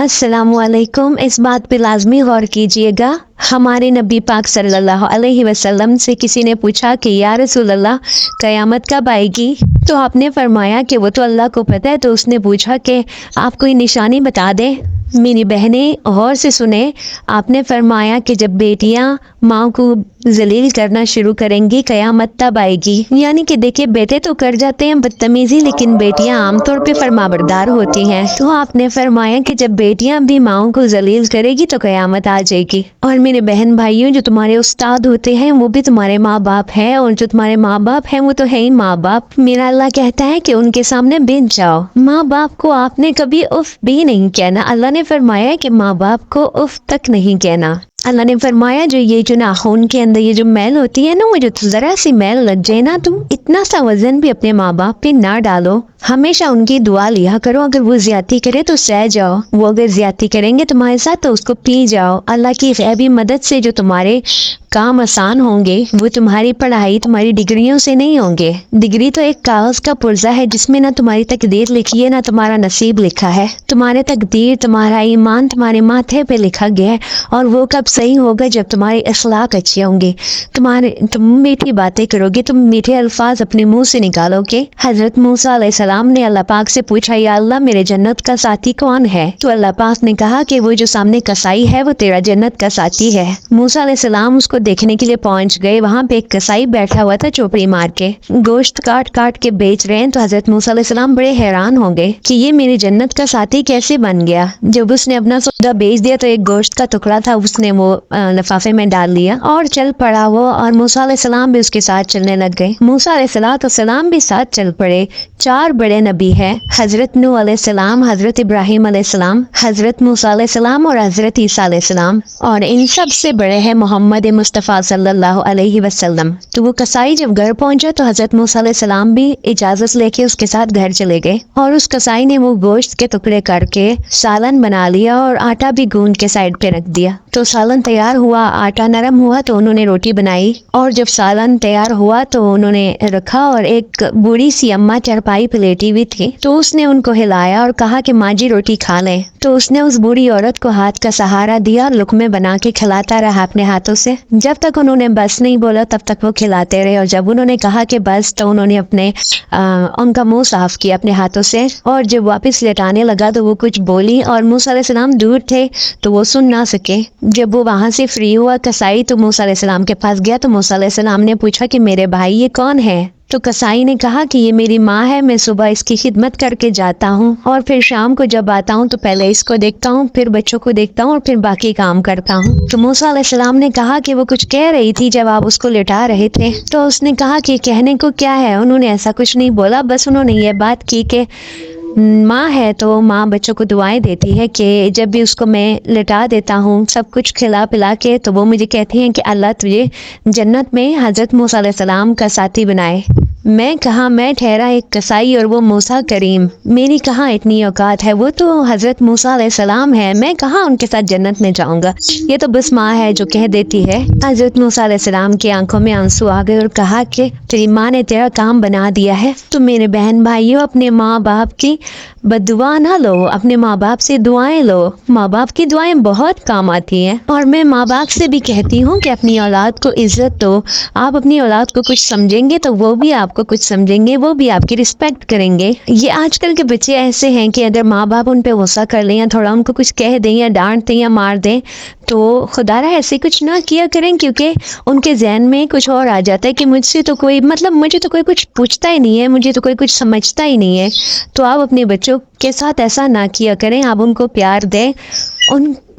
अस्सलाम वालेकुम। इस बात पे लाजमी गौर कीजिएगा, हमारे नबी पाक सल्लल्लाहु अलैहि वसल्लम से किसी ने पूछा कि या रसूल अल्लाह क़यामत कब आएगी, तो आपने फरमाया कि वो तो अल्लाह को पता है। तो उसने पूछा कि आप कोई निशानी बता दें। मेरी बहनें गौर से सुने, आपने फरमाया कि जब बेटियां माँ को जलील करना शुरू करेंगी क़यामत तब आएगी। यानी कि देखिए, बेटे तो कर जाते हैं बदतमीजी, लेकिन बेटियां आमतौर पे फरमाबरदार होती हैं। तो आपने फरमाया कि जब बेटियां भी माँ को जलील करेगी तो क़यामत आ जाएगी। और मेरे बहन भाइयों, जो तुम्हारे उस्ताद होते हैं वो भी तुम्हारे माँ बाप हैं, और जो तुम्हारे माँ बाप हैं वो तो है ही माँ बाप। मेरा अल्लाह कहता है कि उनके सामने बिन जाओ। माँ बाप को आपने कभी उफ भी नहीं कहना। अल्लाह ने फरमाया कि माँ बाप को उफ तक नहीं कहना। अल्लाह ने फरमाया जो नाखून के अंदर ये जो मैल होती है ना, वो जो जरा सी मैल लग जाए ना, तुम इतना सा वजन भी अपने माँ बाप पे ना डालो। हमेशा उनकी दुआ लिया करो। अगर वो ज्यादती करे तो सह जाओ, वो अगर ज्यादती करेंगे तुम्हारे साथ तो उसको पी जाओ। अल्लाह की गैबी मदद से जो तुम्हारे काम आसान होंगे वो तुम्हारी पढ़ाई, तुम्हारी डिग्रियों से नहीं होंगे। डिग्री तो एक कागज का पुर्जा है जिसमें ना तुम्हारी तकदीर लिखी है ना तुम्हारा नसीब लिखा है। तुम्हारे तकदीर, तुम्हारा ईमान तुम्हारे माथे पे लिखा गया है, और वो कब सही होगा जब तुम्हारे अखलाक अच्छे होंगे। तुम मीठी बातें करोगे, तुम मीठे अल्फाज अपने मुंह से निकालोगे। हजरत मूसा अलैहिस्सलाम ने अल्लाह पाक से पूछा, या अल्लाह मेरे जन्नत का साथी कौन है? तो अल्लाह पाक ने कहा कि वो जो सामने कसाई है वो तेरा जन्नत का साथी है। मूसा अलैहिस्सलाम उसको देखने के लिए पहुंच गए। वहाँ पे एक कसाई बैठा हुआ था चोपड़ी मार के, गोश्त काट काट के बेच रहे हैं। तो हजरत मूसा अलैहिस्सलाम बड़े हैरान हो गए कि ये मेरी जन्नत का साथी कैसे बन गया। जब उसने अपना सौदा बेच दिया तो एक गोश्त का टुकड़ा था, उसने वो लिफाफे में डाल लिया और चल पड़ा वो। और मूसा अलैहिस्सलाम भी उसके साथ चलने लग गए। मूसा अलैहिस्सलाम भी साथ चल पड़े। 4 बड़े नबी हैं, हजरत नूह अलैहिस्सलाम, हजरत इब्राहिम अलैहिस्सलाम, हजरत मूसा अलैहिस्सलाम और हजरत ईसा अलैहिस्सलाम, और इन सब से बड़े हैं मोहम्मद मुस्तफ़ा सल्लल्लाहु अलैहि वसल्लम। तो वो कसाई जब घर पहुंचा तो हजरत मूसा अलैहिस्सलाम भी इजाजत लेके उसके साथ घर चले गए। और उस कसाई ने वो गोश्त के टुकड़े करके सालन बना लिया और आटा भी गूंद के साइड पे रख दिया। तो सालन तैयार हुआ, आटा नरम हुआ तो उन्होंने रोटी बनाई। और जब सालन तैयार हुआ तो उन्होंने रखा, और एक बूढ़ी सी अम्मा चारपाई पे लेटी हुई थी, तो उसने उनको हिलाया और कहा कि माँ जी रोटी खा लें। तो उसने उस बूढ़ी औरत को हाथ का सहारा दिया और लुकमे बना के खिलाता रहा अपने हाथों से। जब तक उन्होंने बस नहीं बोला तब तक वो खिलाते रहे, और जब उन्होंने कहा कि बस तो उन्होंने उनका मुंह साफ किया अपने हाथों से। और जब वापस लेटाने लगा तो वो कुछ बोली, और मूसा अलैहिस्सलाम दूर थे तो वो सुन ना सके। जब वो वहां से फ्री हुआ कसाई तो मूसा अलैहिस्सलाम के पास गया। तो मूसा अलैहिस्सलाम ने पूछा कि मेरे भाई ये कौन है? तो कसाई ने कहा कि ये मेरी माँ है, मैं सुबह इसकी खिदमत करके जाता हूँ और फिर शाम को जब आता हूँ तो पहले इसको देखता हूँ, फिर बच्चों को देखता हूँ और फिर बाकी काम करता हूँ। तो मूसा अलैहिस्सलाम ने कहा कि वो कुछ कह रही थी जब आप उसको लिटा रहे थे। तो उसने कहा कि कहने को क्या है। उन्होंने ऐसा कुछ नहीं बोला, बस उन्होंने ये बात की कि माँ है तो माँ बच्चों को दुआएं देती है कि जब भी उसको मैं लिटा देता हूँ सब कुछ खिला पिला के, तो वो मुझे कहती हैं कि अल्लाह तुझे जन्नत में हजरत मूसा अलैहिस्सलाम का साथी बनाए। मैं कहाँ, मैं ठहरा एक कसाई और वो मूसा करीम, मेरी कहाँ इतनी औकात है। वो तो हजरत मूसा अलैहिस्सलाम है, मैं कहाँ उनके साथ जन्नत में जाऊंगा। ये तो बस माँ है जो कह देती है। हजरत मूसा अलैहिस्सलाम की आंखों में आंसू आ गए और कहा कि तेरी माँ ने तेरा काम बना दिया है। तो मेरे बहन भाइयों, अपने माँ बाप की बदुआ ना लो, अपने माँ बाप से दुआएं लो। माँ बाप की दुआएं बहुत काम आती हैं। और मैं माँ बाप से भी कहती हूँ कि अपनी औलाद को इज्जत दो। आप अपनी औलाद को कुछ समझेंगे तो वो भी आपको कुछ समझेंगे, वो भी आपकी रिस्पेक्ट करेंगे। ये आजकल के बच्चे ऐसे हैं कि अगर माँ बाप उन पे गुस्सा कर लें या थोड़ा उनको कुछ कह दें या डांट दें या मार दें तो खुदारा ऐसे कुछ ना किया करें, क्योंकि उनके जहन में कुछ और आ जाता है कि मुझसे तो कोई मुझे तो कोई कुछ पूछता ही नहीं है, मुझे तो कोई कुछ समझता ही नहीं है। तो आप अपने बच्चों के साथ ऐसा ना किया करें। आप उनको प्यार दें,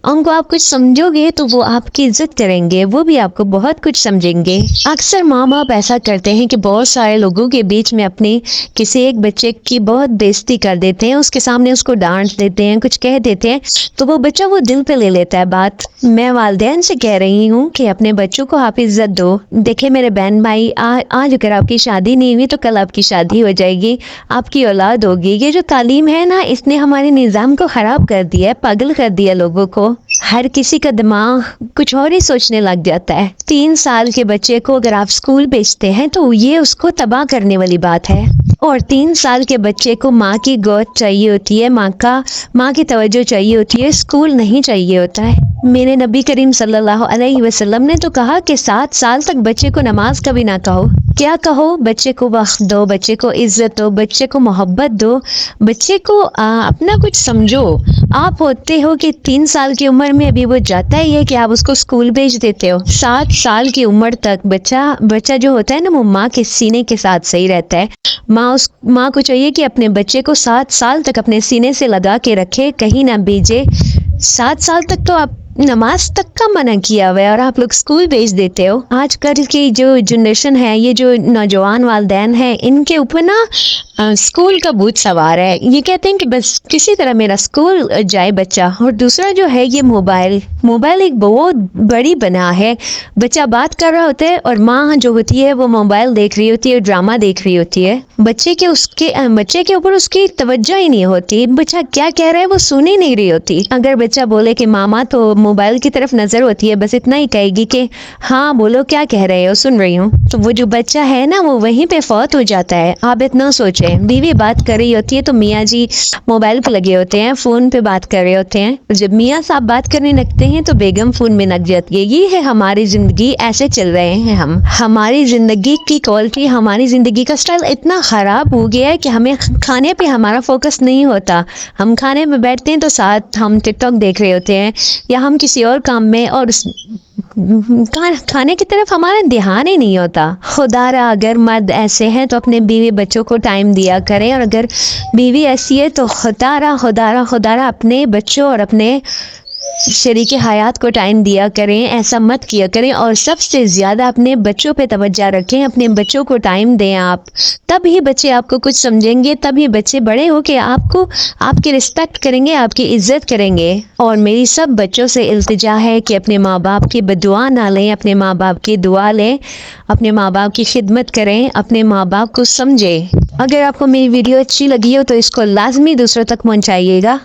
उनको आप कुछ समझोगे तो वो आपकी इज्जत करेंगे, वो भी आपको बहुत कुछ समझेंगे। अक्सर माँ बाप ऐसा करते हैं कि बहुत सारे लोगों के बीच में अपने किसी एक बच्चे की बहुत बेइज्जती कर देते हैं, उसके सामने उसको डांट देते हैं, कुछ कह देते हैं, तो वो बच्चा वो दिल पे ले लेता है बात। मैं वालिदैन से कह रही हूँ कि अपने बच्चों को आप इज्जत दो। देखे मेरे बहन भाई, आज अगर आपकी शादी नहीं हुई तो कल आपकी शादी हो जाएगी, आपकी औलाद होगी। ये जो तालीम है ना, इसने हमारे निज़ाम को ख़राब कर दिया है, पागल कर दिया लोगों को। हर किसी का दिमाग कुछ और ही सोचने लग जाता है। 3 साल के बच्चे को अगर आप स्कूल भेजते हैं तो ये उसको तबाह करने वाली बात है। اور 3 سال کے بچے کو ماں کی گود چاہیے ہوتی ہے، ماں کی توجہ چاہیے ہوتی ہے، اسکول نہیں چاہیے ہوتا ہے۔ میرے نبی کریم صلی اللہ علیہ وسلم نے تو کہا کہ 7 سال تک بچے کو نماز کبھی نہ کہو۔ کیا کہو؟ بچے کو وقت دو، بچے کو عزت دو، بچے کو محبت دو، بچے کو اپنا کچھ سمجھو۔ آپ ہوتے ہو کہ 3 سال کی عمر میں ابھی وہ جاتا ہی ہے کہ آپ اس کو اسکول بھیج دیتے ہو۔ 7 سال کی عمر تک بچہ جو ہوتا ہے نا وہ ماں کے سینے کے ساتھ صحیح رہتا ہے۔ ماں کو چاہیے کہ اپنے بچے کو 7 سال تک اپنے سینے سے لگا کے رکھے، کہیں نہ بھیجے۔ 7 سال تک تو آپ نماز تک کا منع کیا ہوا ہے اور آپ لوگ اسکول بھیج دیتے ہو۔ آج کل کی جو جنریشن ہے، یہ جو نوجوان والدین ہیں، ان کے اوپر نا اسکول کا بھوت سوار ہے۔ یہ کہتے ہیں کہ بس کسی طرح میرا اسکول جائے بچہ۔ اور دوسرا جو ہے یہ موبائل ایک بہت بڑی بنا ہے۔ بچہ بات کر رہا ہوتا ہے اور ماں جو ہوتی ہے وہ موبائل دیکھ رہی ہوتی ہے، ڈرامہ دیکھ رہی ہوتی ہے۔ بچے کے اوپر اس کی توجہ ہی نہیں ہوتی، بچہ کیا کہہ رہا ہے وہ سن ہی نہیں رہی ہوتی۔ اگر بچہ بولے کہ ماما، تو موبائل کی طرف نظر ہوتی ہے، بس اتنا ہی کہے گی کہ ہاں بولو، کیا کہہ رہے ہو، سن رہی ہوں۔ تو وہ جو بچہ ہے نا وہ وہیں پہ فوت ہو جاتا ہے۔ آپ اتنا سوچیں، بیوی بات کر رہی ہوتی ہے تو میاں جی موبائل پہ لگے ہوتے ہیں، فون پہ بات کر رہے ہوتے ہیں۔ جب میاں صاحب بات کرنے لگتے ہیں تو بیگم فون میں لگ جاتی ہے۔ یہ ہے ہماری زندگی، ایسے چل رہے ہیں ہم۔ ہماری زندگی کی کوالٹی، ہماری زندگی کا سٹائل اتنا خراب ہو گیا ہے کہ ہمیں کھانے پہ ہمارا فوکس نہیں ہوتا۔ ہم کھانے میں بیٹھتے ہیں تو ساتھ ہم ٹک ٹاک دیکھ رہے ہوتے ہیں یا ہم کسی اور کام میں، اور کھانے کی طرف ہمارا دھیان ہی نہیں ہوتا۔ خدا را اگر مرد ایسے ہیں تو اپنے بیوی بچوں کو ٹائم دیا کریں، اور اگر بیوی ایسی ہے تو خدا را اپنے بچوں اور اپنے شریک حیات کو ٹائم دیا کریں، ایسا مت کیا کریں۔ اور سب سے زیادہ اپنے بچوں پہ توجہ رکھیں، اپنے بچوں کو ٹائم دیں آپ، تب ہی بچے آپ کو کچھ سمجھیں گے، تب ہی بچے بڑے ہو کے آپ کی رسپیکٹ کریں گے، آپ کی عزت کریں گے۔ اور میری سب بچوں سے التجا ہے کہ اپنے ماں باپ کی بدعا نہ لیں، اپنے ماں باپ کی دعا لیں، اپنے ماں باپ کی خدمت کریں، اپنے ماں باپ کو سمجھیں۔ اگر آپ کو میری ویڈیو اچھی لگی ہو تو اس کو لازمی دوسروں تک پہنچائیے گا۔